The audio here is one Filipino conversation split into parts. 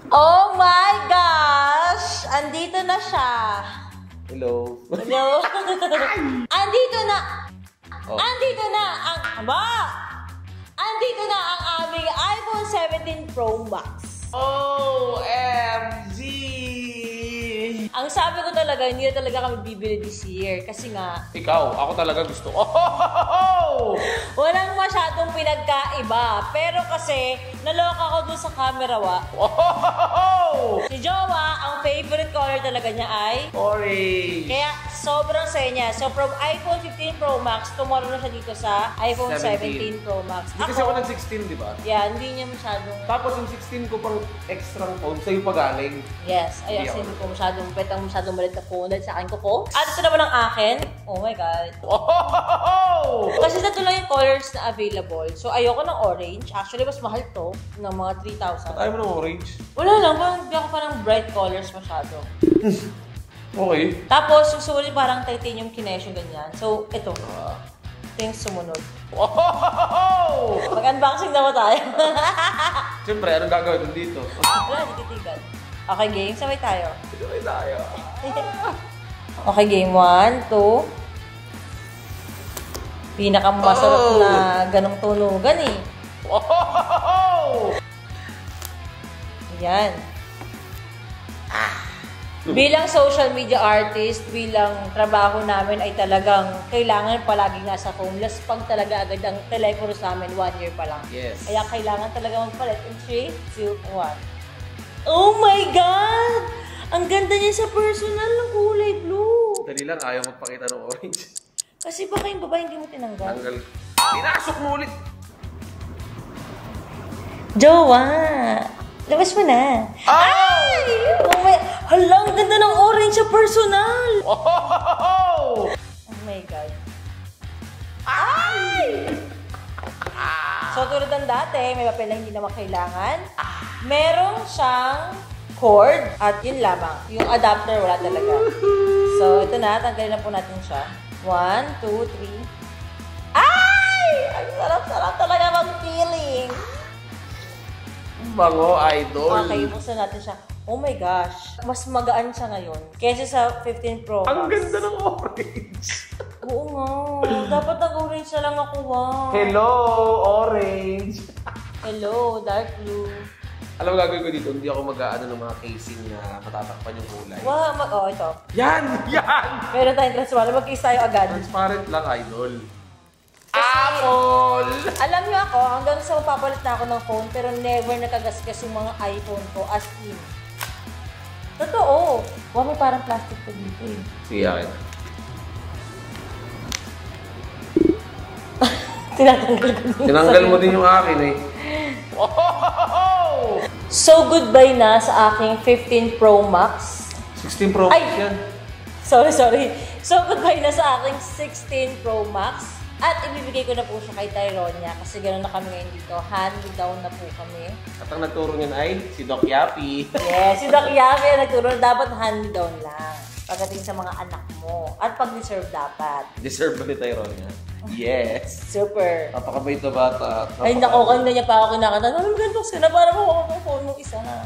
Oh my gosh! Andito na siya. Hello. Hello. Andito na. Oh. Andito na ang Andito na ang aming iPhone 17 Pro Max. OMG! Ang sabi ko talaga, hindi na talaga kami bibili this year. Kasi nga... Ikaw, ako talaga gusto. Walang masyadong pinagkaiba. Pero kasi, naloka ko dun sa camera, Si Jowa, ang favorite color talaga niya ay... orange. Kaya, sobrang saya niya. So, from iPhone 15 Pro Max, tomorrow na siya dito sa iPhone 17 Pro Max. Hindi kasi ako nag-16, di ba? Yeah, hindi niya masyadong... Tapos yung 16 ko pang extra phone, sa'yo pa galing. Yes, ayun, kasi hindi ko masyadong malit na phone dahil sa akin ko. At ito naman ang akin. Oh my God. Kasi ito lang yung colors na available. So, ayoko ng orange. Actually, mas mahal to. Ng mga 3,000. Ayaw mo ng orange? Wala lang. Hindi ako parang bright colors masyado. Okay. Tapos, yung sumunod parang titanium kinesh yung ganyan. So, ito. Ito yung sumunod. Mag-unboxing na ba tayo? Siyempre, anong gagawin dito? Wala, di titigan. Okay, game. Sabay tayo. Sabay tayo. Okay, game 1, 2. Pinakamasarap na ganong tunugan eh. Yan. Bilang social media artist, bilang trabaho namin ay talagang kailangan palagi nasa phone. Laspag talaga agad ang telepono sa amin 1 year pa lang. Yes. Kaya kailangan talaga magpalit in 3, 2, 1. Oh my God! Ang ganda niya sa personal ng kulay blue. Dali lang, ayaw magpakita ng orange. Kasi baka yung babae hindi mo tinanggal. Tanggal. Pinasok mo ulit! Jowa! Labas mo na. Ay! Oh my... Hala, ang ganda ng orange sa personal! Oh my God. Ay! So, tulad ng dati, may papel na hindi naman kailangan. Meron siyang cord at yun lamang. Yung adapter, wala talaga. So, ito na. Tanggalin na po natin siya. 1, 2, 3. Ay! Ang sarap-sarap talaga mag-feeling. Bango, idol. Okay, buksan natin siya. Oh my gosh. Mas magaan siya ngayon. Kaysa sa 15 Pro Max. Ang ganda ng orange. Oo nga. Dapat nag-orange na lang ako, wow. Hello, orange. Hello, dark blue. Alam mo gagawin ko dito, hindi ako mag-aano ng mga casing na matatakpan yung kulay. Wow, ito. Yan! Yan! Meron tayong transparent. Mag-case tayo agad. Transparent lang, idol. Apple! Alam niyo ako, hanggang sa mapapalit na ako ng phone, pero never nakagasgas yung mga iPhone ko as in. Totoo. Wow, may parang plastic ko dito eh. Sige, akin. Tinanggal mo din yung akin eh. So, goodbye na sa aking 15 Pro Max. 16 Pro Max yan. Sorry. So, goodbye na sa aking 16 Pro Max. At ibibigay ko na po siya kay Tyronia kasi gano'n na kami ngayon dito. Hand-me-down na po kami. At ang nagturo niyan ay si Doc Yappy. Yes, si Doc Yappy ang nagturo. Dapat hand-me-down lang. Pagdating sa mga anak mo. At pag-deserve dapat. Deserve ba ni Tyronia? Yes. Super. Napakabait na bata. Ay, nako, kanina niya pa ako kinakanta. Ano, ganito ka na para makuha ko phone mong isa na.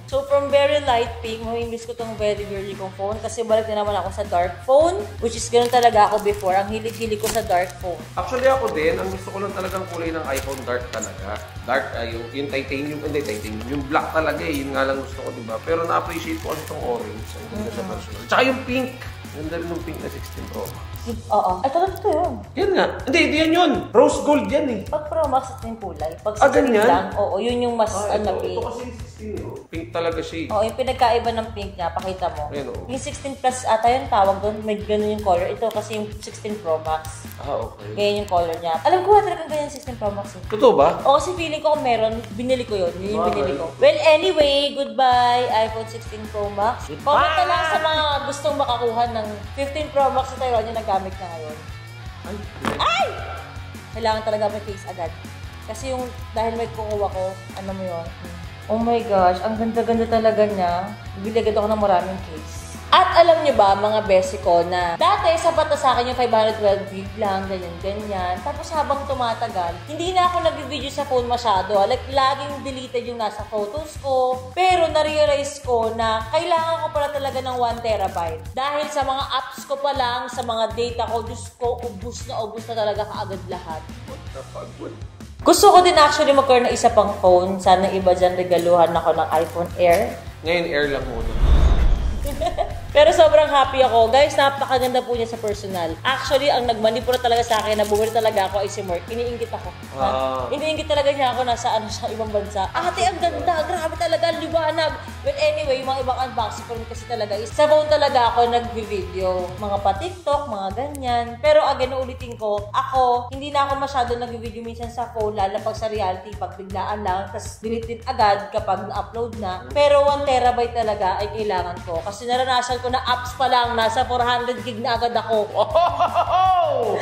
So, from very light pink, mamimiss ko tong very girly kong phone kasi balik na naman ako sa dark phone, which is ganun talaga ako before. Ang hilig-hilig ko sa dark phone. Actually, ako din, ang gusto ko lang talagang kulay ng iPhone dark talaga. Dark, yung titanium, hindi titanium, yung black talaga eh, yun nga lang gusto ko, diba? Pero na-appreciate ko itong orange. Ang ganda sa personal. Tsaka yung pink. Ganda rin yung pink na 16 Pro Max. Oo. Ay, totoo yun. Yan nga. Hindi yan yun. Rose gold yan eh. Pag Pro Max at yung kulay. Pag 16 ganyan? lang, oo, yun yung mas Ito pink. kasi yung 16 oh. Pink talaga siya eh. Oo, yung pinagkaiba ng pink niya, pakita mo. Ayan, oo. Yung 16 plus ata yung tawag doon, may ganun yung color. Ito kasi yung 16 Pro Max. Okay. Ganyan yung color niya. Alam ko talagang ganyan 16 Pro Max eh. Totoo ba? O kasi feeling ko kung meron, binili ko yun. Yun yung binili ko. Well, anyway, goodbye iPhone 16 Pro Max. Comment na lang sa mga gustong makakuha ng 15 Pro Max na tayo na nagamit na ngayon. Ay! Kailangan talaga may case agad. Kasi yung, dahil may kukuha ko, ano mo yun? Oh my gosh, ang ganda-ganda talaga niya. Bibili agad ako ng maraming case. At alam nyo ba, mga besi ko, na dati sapat na sa akin yung 512 gig lang, ganyan-ganyan. Tapos habang tumatagal, hindi na ako nag-video sa phone masyado. Like, laging deleted yung nasa photos ko. Pero na-realize ko na kailangan ko pala talaga ng 1 terabyte. Dahil sa mga apps ko pa lang, sa mga data ko, Diyos ko, ubus na talaga kaagad lahat. What the fuck? Gusto ko din actually magkaroon ng isa pang phone. Sana iba dyan regaluhan ako ng iPhone Air. Ngayon, Air lang muna. Pero sobrang happy ako. Guys, napakaganda po niya sa personal. Actually, ang nagmanipura talaga sa akin na bumili talaga ako ay si Mark. Iniinggit ako. Iniinggit talaga niya ako nasa sa ibang bansa. Ate, ang ganda. Grabe talaga. Liwanag. Well, anyway, yung mga ibang unboxing ko rin kasi talaga is sa phone talaga ako nag-video. Mga pa-TikTok, mga ganyan. Pero again, uulitin ko, ako, hindi na ako masyado nag-video minsan sa phone, lalo pag sa reality, pag biglaan lang, tapos delete agad kapag na-upload na. Pero 1 terabyte talaga ay kailangan ko. Kasi naranasan ko na apps pa lang, nasa 400 gig na agad ako.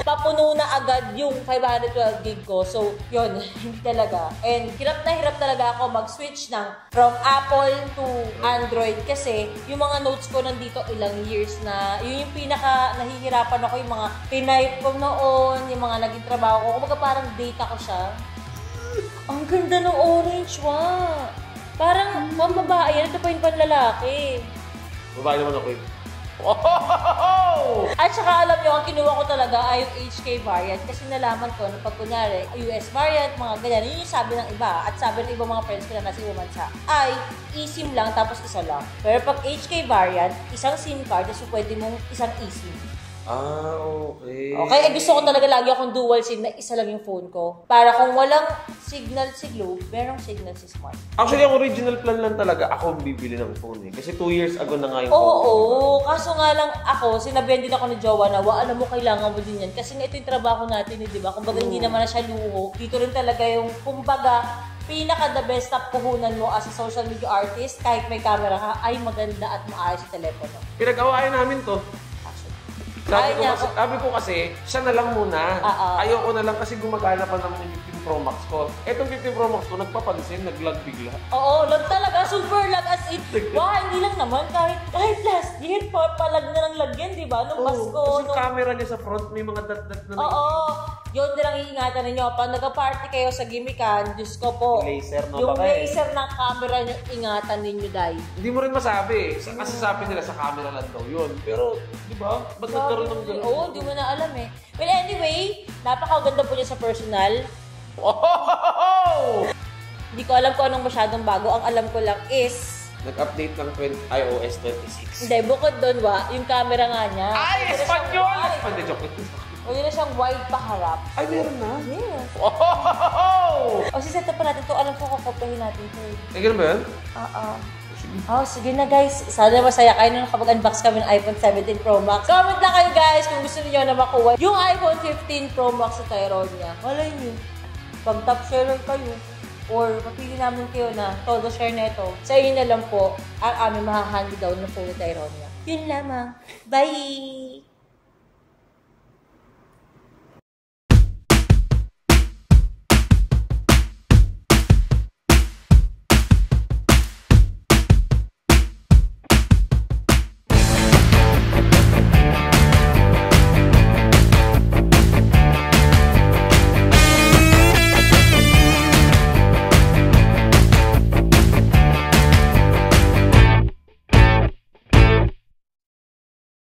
Papuno na agad yung 512 gig ko. So, yun, hindi talaga. And hirap talaga ako mag-switch from Apple to Android kasi yung mga notes ko nandito ilang years na, yun yung pinaka nahihirapan ako, yung mga pinipe ko noon, yung mga naging trabaho ko. Kumbaga parang data ko siya. Ang ganda ng orange, wow. Parang pambabae yan, ito pa yung panlalaki. Babae naman ako eh. At saka alam nyo, ang kinuha ko talaga ay yung HK variant kasi nalaman ko na pag kunyari, US variant, mga ganyan, yun yung sabi ng iba. At sabi ng iba mga friends ko na nasa ibang bansa ay eSIM lang tapos isa lang. Pero pag HK variant, isang SIM card, tapos pwede mong isang eSIM. Okay. Okay, gusto ko talaga lagi akong dual SIM na isa lang yung phone ko. Para kung walang signal si Globe, merong signal si Smart. Actually, ang original plan lang talaga, ako bibili ng phone eh. Kasi 2 years ago na nga yung phone. Oo, kaso nga lang ako, sinabihan din ako ni Jowa na, alam mo, kailangan mo din yan. Kasi nga ito yung trabaho natin, di ba? Kumbaga, hindi naman na siya luho. Dito rin talaga yung, kumbaga, pinaka-the best na puhunan mo as a social media artist, kahit may camera ka, ay maganda at maayos sa telepono. Pinag-awayan namin to. Sabi ko kasi, siya na lang muna. Ayoko na lang kasi gumagana pa naman yung 15 Pro Max ko. Etong 15 Pro Max ko, nagpapansin, nag-lag bigla. Oo, lag talaga. Super lag as in. Wow, hindi lang naman. Kahit last year, palag na ng lag yan, di ba? Nung Pasko. Kasi yung camera niya sa front, may mga dot-dot na. Oo. Yun din ang iingatan ninyo. Pag nag-party kayo sa gimikan, Diyos ko po. Laser, no? Yung laser ng camera nyo, ingatan ninyo, Day. Hindi mo rin masabi. Kasi sabi nila sa camera lang daw yun. Pero, di ba? Ba't nagkaroon ng gano'n? Oo, hindi mo na alam eh. Well, anyway, napakaganda po niya sa personal. Hindi ko alam kung anong masyadong bago. Ang alam ko lang is nag-update ng iOS 26. Hindi, bukod doon, yung camera nga niya. Ay, Espanyol! Hindi, joke. O yun na siyang wide paharap. Ay, meron na? Yes. O siset pa natin ito. Alam ko kukopihin natin ito. Ganun ba yan? Sige na guys. Sana masaya kayo nung kapag-unbox kami ng iPhone 17 Pro Max. Comment lang kayo guys kung gusto niyo na makuha yung iPhone 15 Pro Max sa Tyronia. Malay niyo. Pag top sharer kayo, or mapili namin kayo na todo share na ito, sa inyo na lang po ang aming mahahandi daw ng phone ni Tyronia. Yun lamang. Bye!